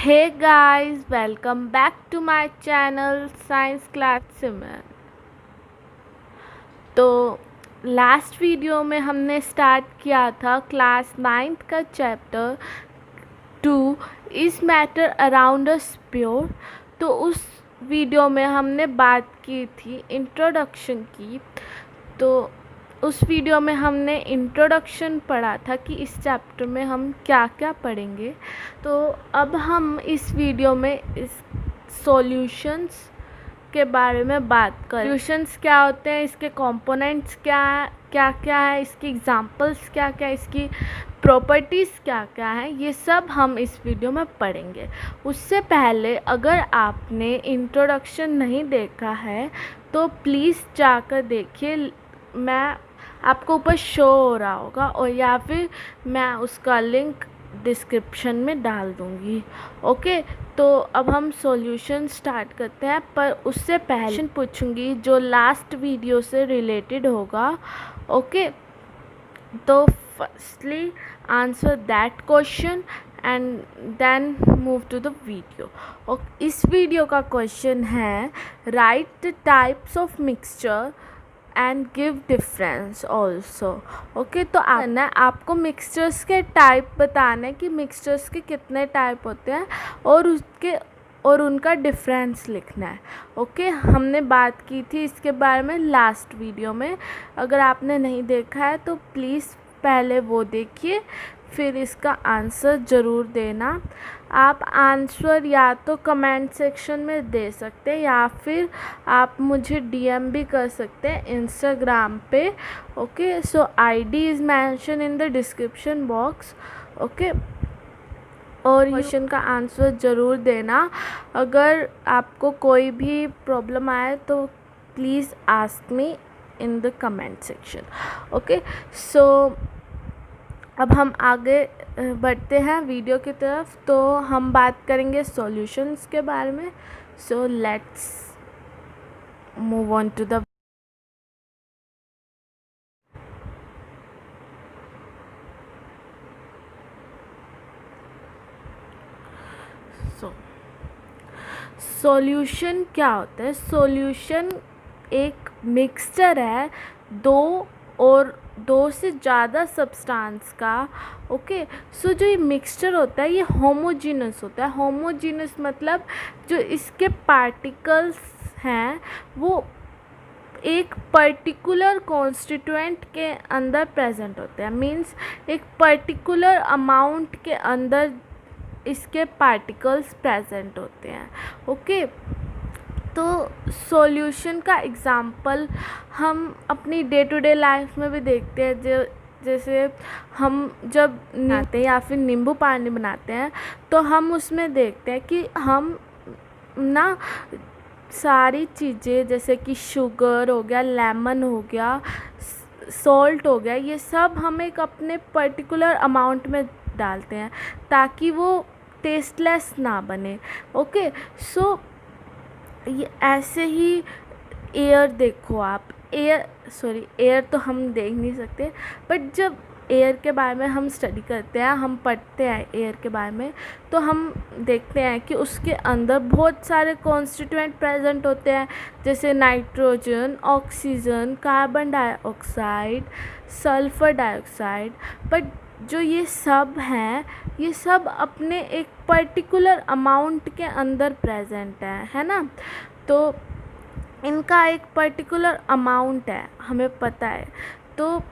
Hey guys, welcome back to my channel Science Class Simran। तो last video में हमने start किया था क्लास 9th का chapter 2 is matter around us pure. तो उस वीडियो में हमने बात की थी इंट्रोडक्शन की। तो उस वीडियो में हमने इंट्रोडक्शन पढ़ा था कि इस चैप्टर में हम क्या क्या पढ़ेंगे। तो अब हम इस वीडियो में इस सॉल्यूशंस के बारे में बात करें। सॉल्यूशंस क्या होते हैं, इसके कंपोनेंट्स क्या क्या है, इसकी एग्जांपल्स क्या क्या है, इसकी प्रॉपर्टीज़ क्या क्या है, ये सब हम इस वीडियो में पढ़ेंगे। उससे पहले अगर आपने इंट्रोडक्शन नहीं देखा है तो प्लीज़ जाकर देखिए। मैं आपको ऊपर शो हो रहा होगा और या फिर मैं उसका लिंक डिस्क्रिप्शन में डाल दूँगी। ओके, तो अब हम सॉल्यूशन स्टार्ट करते हैं, पर उससे पहले पूछूंगी जो लास्ट वीडियो से रिलेटेड होगा। ओके, तो firstly answer that question and then move to the video. और इस वीडियो का क्वेश्चन है write the types of mixture and give difference also. Okay, तो आपको मिक्सचर्स के टाइप बताना है कि मिक्सचर्स के कितने टाइप होते हैं और उनका डिफरेंस लिखना है। ओके, हमने बात की थी इसके बारे में लास्ट वीडियो में। अगर आपने नहीं देखा है तो प्लीज़ पहले वो देखिए, फिर इसका आंसर ज़रूर देना। आप आंसर या तो कमेंट सेक्शन में दे सकते हैं या फिर आप मुझे डीएम भी कर सकते हैं इंस्टाग्राम पे। Okay, so ID is mention in the description box. Okay, और क्वेश्चन का आंसर ज़रूर देना। अगर आपको कोई भी प्रॉब्लम आए तो please ask me in the comment section. Okay, so अब हम आगे बढ़ते हैं वीडियो की तरफ। तो हम बात करेंगे सॉल्यूशंस के बारे में। So let's move on to the solution क्या होता है। सॉल्यूशन एक मिक्सचर है दो से ज़्यादा सब्सटेंस का। ओके, सो जो ये मिक्सचर होता है ये होमोजीनस होता है। होमोजीनस मतलब जो इसके पार्टिकल्स हैं वो एक पर्टिकुलर कॉन्स्टिट्यूएंट के अंदर प्रेजेंट होते हैं। मींस एक पर्टिकुलर अमाउंट के अंदर इसके पार्टिकल्स प्रेजेंट होते हैं। ओके, तो सॉल्यूशन का एग्ज़ाम्पल हम अपनी डे टू डे लाइफ में भी देखते हैं। जैसे हम जब बनाते हैं या फिर नींबू पानी बनाते हैं तो हम उसमें देखते हैं कि हम ना सारी चीज़ें जैसे कि शुगर हो गया, लेमन हो गया, सॉल्ट हो गया, ये सब हम एक अपने पर्टिकुलर अमाउंट में डालते हैं ताकि वो टेस्टलेस ना बने। ओके, सो ये ऐसे ही एयर देखो आप। एयर तो हम देख नहीं सकते, बट जब एयर के बारे में हम स्टडी करते हैं, हम पढ़ते हैं एयर के बारे में, तो हम देखते हैं कि उसके अंदर बहुत सारे कॉन्स्टिट्यूएंट प्रेजेंट होते हैं जैसे nitrogen, oxygen, carbon dioxide, sulphur dioxide. But जो ये सब हैं ये सब अपने एक पर्टिकुलर अमाउंट के अंदर प्रेजेंट है ना। तो इनका एक पर्टिकुलर अमाउंट है, हमें पता है। तो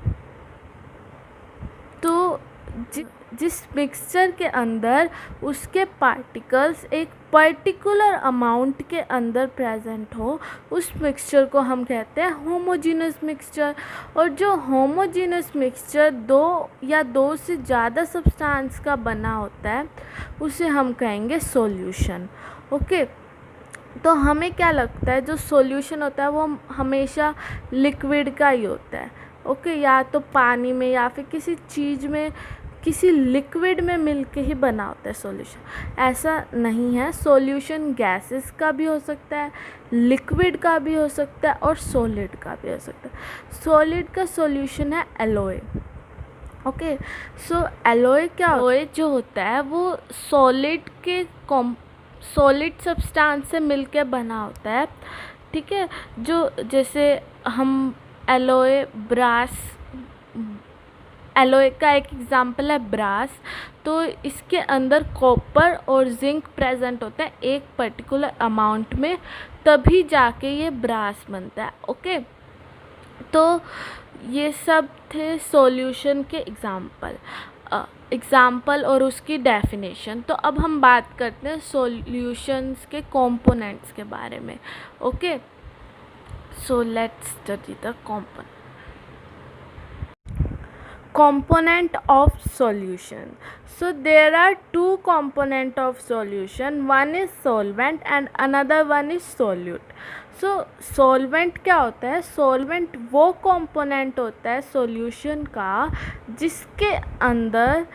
जिस मिक्सचर के अंदर उसके पार्टिकल्स एक पर्टिकुलर अमाउंट के अंदर प्रेजेंट हो उस मिक्सचर को हम कहते हैं होमोजीनस मिक्सचर। और जो होमोजीनस मिक्सचर दो से ज़्यादा सब्सटेंस का बना होता है उसे हम कहेंगे सॉल्यूशन। ओके, तो हमें क्या लगता है जो सॉल्यूशन होता है वो हमेशा लिक्विड का ही होता है। ओके, या तो पानी में या फिर किसी चीज़ में, किसी लिक्विड में मिलके ही बना होता है सॉल्यूशन। ऐसा नहीं है, सॉल्यूशन गैसेस का भी हो सकता है, लिक्विड का भी हो सकता है और सॉलिड का भी हो सकता है। सॉलिड का सॉल्यूशन है एलोए। ओके, सो एलोए क्या, एलोए जो होता है वो सॉलिड के सॉलिड सब्सटेंस से मिलके बना होता है, ठीक है। जो जैसे हम एलोए का एक एग्जांपल है ब्रास, तो इसके अंदर कॉपर और जिंक प्रेजेंट होता है एक पर्टिकुलर अमाउंट में, तभी जाके ये ब्रास बनता है। ओके, तो ये सब थे सॉल्यूशन के एग्जाम्पल और उसकी डेफिनेशन। तो अब हम बात करते हैं सॉल्यूशंस के कंपोनेंट्स के बारे में। Okay, so let's study the component of solution. So there are two component of solution, one is solvent and another one is solute. So solvent क्या होता है? solvent वो component होता है solution का जिसके अंदर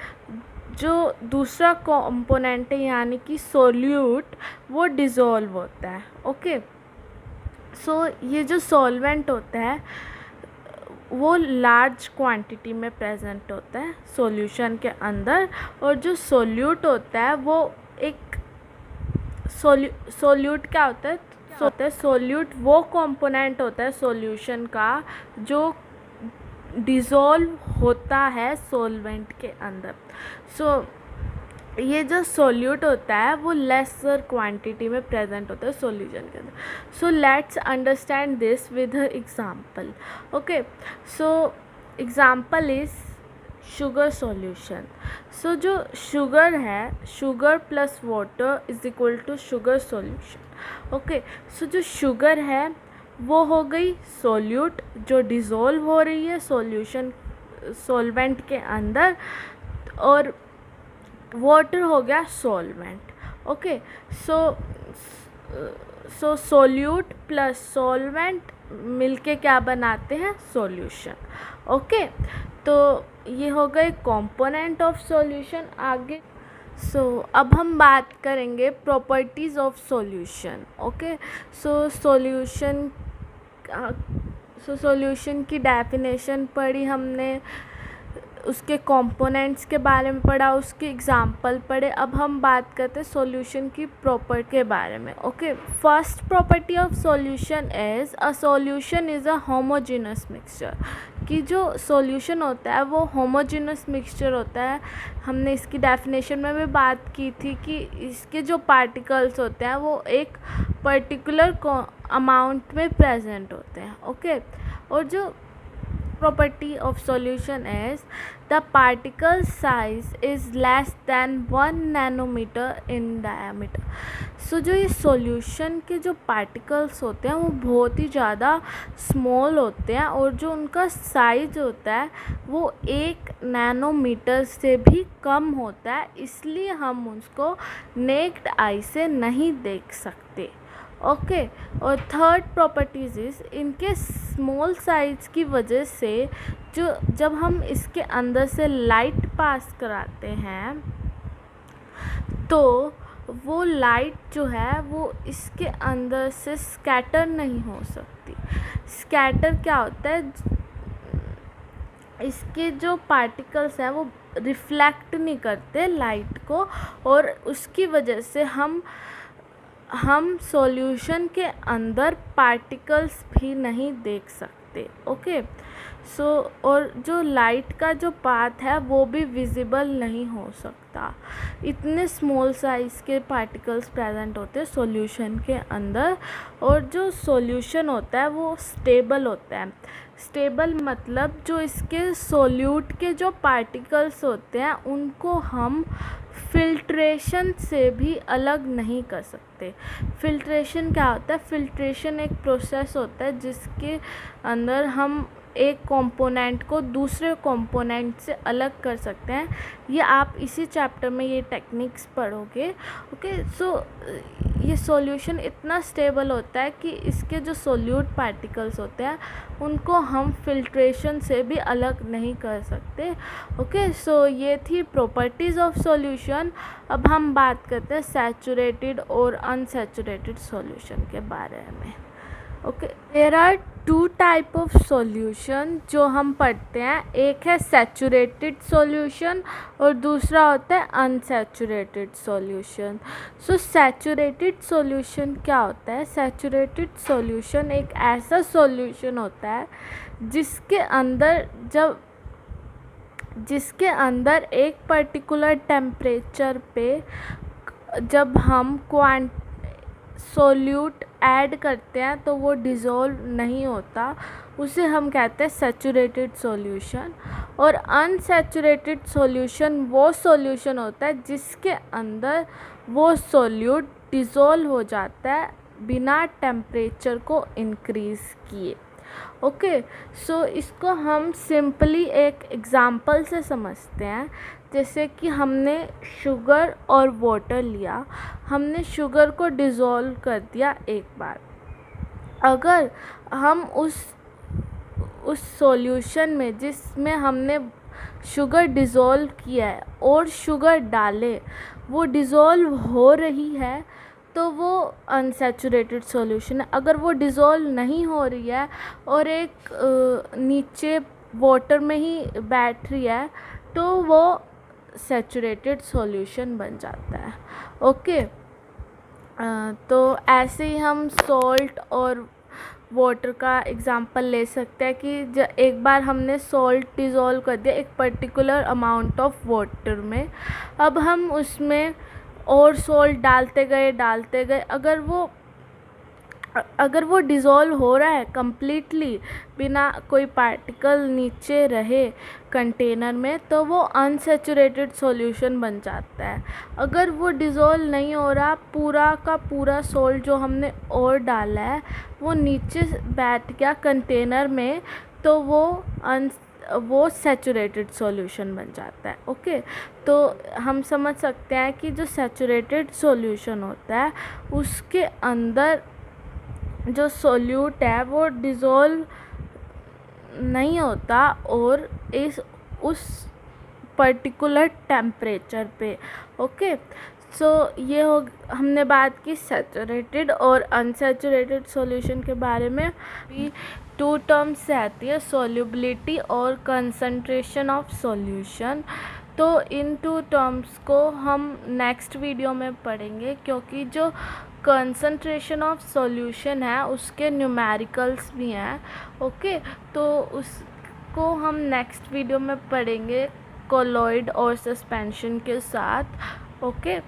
जो दूसरा component है यानी कि solute वो dissolve होता है। ओके, सो ये जो solvent होता है वो लार्ज क्वांटिटी में प्रेजेंट होता है सॉल्यूशन के अंदर, और जो सोल्यूट होता है वो एक सोल्यूट क्या होता है? सोल्यूट वो कंपोनेंट होता है सॉल्यूशन का जो डिज़ोल्व होता है सॉल्वेंट के अंदर। सो ये जो सोल्यूट होता है वो लेसर क्वांटिटी में प्रेजेंट होता है सॉल्यूशन के अंदर। So let's understand this with a example. Okay, so example is sugar solution. So जो शुगर है, sugar plus water is equal to sugar solution. Okay, so जो शुगर है वो हो गई सोल्यूट जो डिज़ोल्व हो रही है सॉल्यूशन सॉल्वेंट के अंदर, और वाटर हो गया सॉल्वेंट। ओके, सो सोल्यूट प्लस सॉल्वेंट मिलके क्या बनाते हैं? सॉल्यूशन। ओके, तो ये हो गए कंपोनेंट ऑफ सॉल्यूशन। आगे अब हम बात करेंगे properties of solution. Okay, solution की डेफिनेशन पढ़ी हमने, उसके कंपोनेंट्स के बारे में पढ़ा, उसके एग्जांपल पढ़े। अब हम बात करते हैं सॉल्यूशन की प्रॉपर्टी के बारे में। Okay, first property of solution is a solution is a homogeneous mixture. कि जो सॉल्यूशन होता है वो होमोजेनस मिक्सचर होता है। हमने इसकी डेफिनेशन में भी बात की थी कि इसके जो पार्टिकल्स होते हैं वो एक पर्टिकुलर अमाउंट में प्रेजेंट होते हैं। ओके, और जो property of solution is the particle size is less than 1 nanometer in diameter. So जो ये सॉल्यूशन के जो पार्टिकल्स होते हैं वो बहुत ही ज़्यादा स्मॉल होते हैं, और जो उनका साइज़ होता है वो 1 नैनोमीटर से भी कम होता है, इसलिए हम उसको नेक्ड आई से नहीं देख सकते। ओके, और थर्ड प्रॉपर्टीज़ इज़ इनके स्मॉल साइज़ की वजह से जब हम इसके अंदर से लाइट पास कराते हैं तो वो लाइट जो है वो इसके अंदर से स्कैटर नहीं हो सकती। स्कैटर क्या होता है? इसके जो पार्टिकल्स हैं वो रिफ्लेक्ट नहीं करते लाइट को, और उसकी वजह से हम सॉल्यूशन के अंदर पार्टिकल्स भी नहीं देख सकते। ओके, और जो लाइट का जो पाथ है वो भी विजिबल नहीं हो सकता। इतने स्मॉल साइज़ के पार्टिकल्स प्रेजेंट होते हैं सॉल्यूशन के अंदर, और जो सॉल्यूशन होता है वो स्टेबल होता है। स्टेबल मतलब जो इसके सोल्यूट के जो पार्टिकल्स होते हैं उनको हम फिल्ट्रेशन से भी अलग नहीं कर सकते। फिल्ट्रेशन क्या होता है? फिल्ट्रेशन एक प्रोसेस होता है जिसके अंदर हम एक कंपोनेंट को दूसरे कंपोनेंट से अलग कर सकते हैं। ये आप इसी चैप्टर में ये टेक्निक्स पढ़ोगे। ओके, ये सॉल्यूशन इतना स्टेबल होता है कि इसके जो सोल्यूट पार्टिकल्स होते हैं उनको हम फिल्ट्रेशन से भी अलग नहीं कर सकते। ओके, ये थी प्रॉपर्टीज़ ऑफ सॉल्यूशन। अब हम बात करते हैं सैचुरेटेड और अनसैचुरेटेड सॉल्यूशन के बारे में। Okay, there are two type of solution जो हम पढ़ते हैं, एक है सैचुरेटेड सॉल्यूशन और दूसरा होता है अनसैचुरेटेड सॉल्यूशन। सो सैचुरेटेड सॉल्यूशन क्या होता है? सैचुरेटेड सॉल्यूशन एक ऐसा सॉल्यूशन होता है जिसके अंदर एक पर्टिकुलर टेम्परेचर पे जब हम सोल्यूट ऐड करते हैं तो वो डिज़ोल्व नहीं होता, उसे हम कहते हैं सैचुरेटेड सॉल्यूशन। और अनसैचुरेटेड सॉल्यूशन वो सॉल्यूशन होता है जिसके अंदर वो सोल्यूट डिज़ोल्व हो जाता है बिना टेम्परेचर को इंक्रीज़ किए। ओके, सो इसको हम सिंपली एक एग्ज़ाम्पल से समझते हैं। जैसे कि हमने शुगर और वाटर लिया, हमने शुगर को डिज़ोल्व कर दिया एक बार। अगर हम उस सॉल्यूशन में जिसमें हमने शुगर डिज़ोल्व किया है और शुगर डाले, वो डिज़ोल्व हो रही है तो वो अनसैचुरेटेड सॉल्यूशन है। अगर वो डिज़ोल्व नहीं हो रही है और एक नीचे वाटर में ही बैठ रही है तो वो सैचुरेटेड सॉल्यूशन बन जाता है। ओके, तो ऐसे ही हम सॉल्ट और वाटर का एग्ज़ाम्पल ले सकते हैं कि एक बार हमने सॉल्ट डिज़ोल्व कर दिया एक पर्टिकुलर अमाउंट ऑफ वाटर में, अब हम उसमें और सॉल्ट डालते गए। अगर वो डिज़ोल्व हो रहा है कम्प्लीटली बिना कोई पार्टिकल नीचे रहे कंटेनर में, तो वो अनसैचुरेटेड सॉल्यूशन बन जाता है। अगर वो डिज़ोल्व नहीं हो रहा, पूरा का पूरा सॉल्ट जो हमने और डाला है वो नीचे बैठ गया कंटेनर में, तो वो सैचुरेटेड सॉल्यूशन बन जाता है। ओके, तो हम समझ सकते हैं कि जो सैचुरेटेड सॉल्यूशन होता है उसके अंदर जो सोल्यूट है वो डिज़ोल्व नहीं होता और उस पर्टिकुलर टेम्परेचर पे। ओके, सो ये हमने बात की सैचुरेटेड और अनसैचुरेटेड सॉल्यूशन के बारे में। टू टर्म्स से आती है, सॉल्युबिलिटी और कंसंट्रेशन ऑफ सॉल्यूशन। तो इन टू टर्म्स को हम नेक्स्ट वीडियो में पढ़ेंगे, क्योंकि जो कंसंट्रेशन ऑफ सॉल्यूशन है उसके न्यूमेरिकल्स भी हैं। ओके, तो उसको हम नेक्स्ट वीडियो में पढ़ेंगे कोलॉइड और सस्पेंशन के साथ। ओके,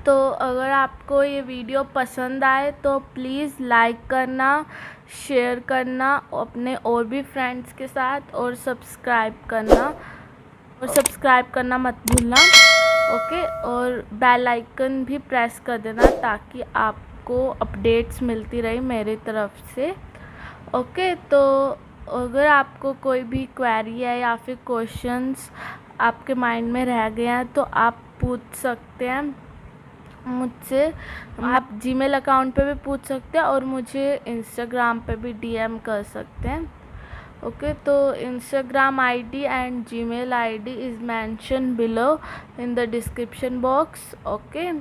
तो अगर आपको ये वीडियो पसंद आए तो प्लीज़ लाइक करना, शेयर करना अपने और भी फ्रेंड्स के साथ, और सब्सक्राइब करना मत भूलना। ओके, और बेल आइकन भी प्रेस कर देना ताकि आपको अपडेट्स मिलती रही मेरी तरफ से। ओके, तो अगर आपको कोई भी क्वेरी है या फिर क्वेश्चंस आपके माइंड में रह गए हैं तो आप पूछ सकते हैं मुझसे। आप जीमेल अकाउंट पे भी पूछ सकते हैं और मुझे इंस्टाग्राम पे भी डीएम कर सकते हैं। ओके, तो Instagram ID and Gmail ID is mention below in the description box. Okay,